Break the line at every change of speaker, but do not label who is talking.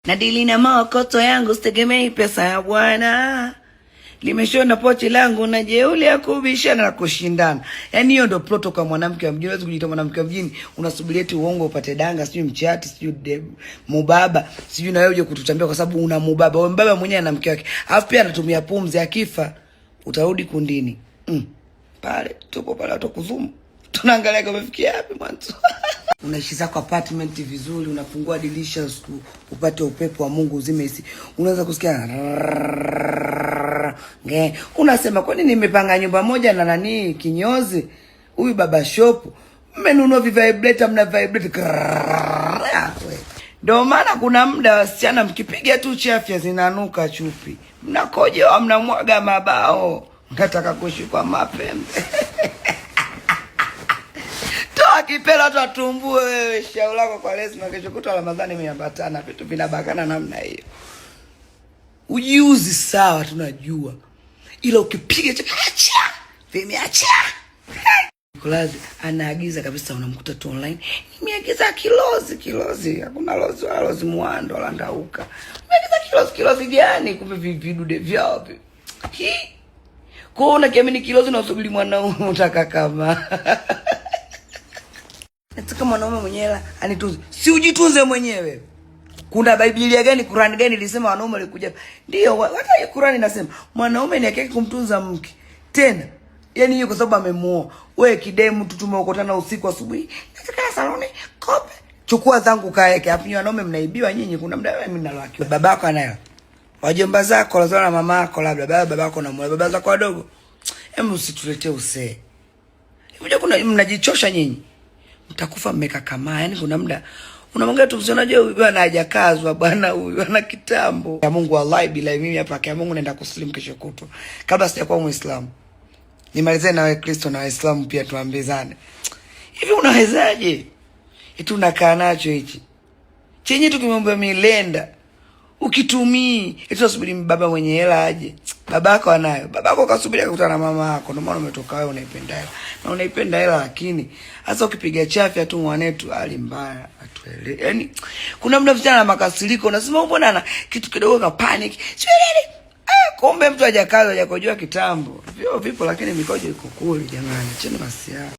Nadili na maokoto yangu, sitegemei pesa ya bwana. Limeshona pochi langu na jeuli ya kubishana na kushindana. Yaani hiyo ndio proto kwa mwanamke wa mjini. Unaweza kujiita mwanamke wa mjini, unasubiri eti uongo upate danga, sijui mchati, sijui mubaba, sijui na wewe uje kututambia kwa sababu una mubaba. Wewe mbaba mwenyewe ana mke wake. Alafu pia anatumia pumzi, akifa utarudi kundini. Pale tupo pale watakuzumu. Tunaangalia kama umefikia wapi mwanzo. Unaishi zako apartment vizuri, unafungua dirisha upate upepo wa Mungu uzime isi. Unaweza kusikia unasema kwa nini nimepanga nyumba moja na nani kinyozi? Huyu baba shop. Mmenunua vibrator, mna vibrate. Ndio maana kuna muda wasichana mkipiga tu chafya zinanuka chupi. Mnakoje au mnamwaga mabao. Nataka kuishi kwa mapembe. Akipela watu watumbue wewe shauri lako kwa lazima kesho kutwa Ramadhani imeambatana vitu vinabakana namna hiyo. Ujiuzi sawa tunajua. Ila ukipiga acha vimeacha. Kulazi anaagiza kabisa, unamkuta tu online. Nimeagiza kilozi. Hakuna lozi muando wala ndauka. Nimeagiza kilozi gani kumbe vidude vyao. Kuona kiamini kilozi na usubiri mwanaume utaka kama. Nataka mwanaume mwenyewe anitunze. Si ujitunze mwenyewe. Kuna Biblia gani, Qur'an gani ilisema wanaume walikuja? Ndio, hata hiyo Qur'an inasema mwanaume ni yake kumtunza mke. Tena, yani hiyo kwa sababu amemuoa. Wewe kidemu tu tumeokotana usiku asubuhi. Nataka saloni kope. Chukua zangu kaeke. Hapo wanaume mnaibiwa nyinyi, kuna muda mimi nalaki. Babako anayo. Wajomba zako, lazima na mama yako labda babako na baba zako wadogo. Hebu usituletee usee. Hivi kuna mnajichosha nyinyi. Mtakufa mmekakamaa. Yani kuna muda unamwambia tu msionaje huyu bwana hajakazwa bwana, huyu ana kitambo. Ya Mungu wallahi bila mimi hapa kwa Mungu naenda kuslimu kesho kutwa. Kabla sijakuwa Muislamu. Nimalize na wewe Kristo na Waislamu pia tuambizane. Hivi unawezaje? Eti unakaa nacho hichi. Chenye tukimwomba milenda. Ukitumii, eti usubiri baba mwenye hela aje. Babako anayo. Babako kasubiri akakutana na mama yako. Ndio maana umetoka wewe unaipenda hela. Na unaipenda hela lakini hasa ukipiga chafya tu mwanetu hali mbaya atuelewe. Yaani kuna muda vijana na makasiriko unasema mbona ana kitu kidogo ka panic. Sio nini? Kumbe mtu hajakaza hajakojua kitambo. Vio vipo lakini mikojo iko kuli jamani. Cheni masia.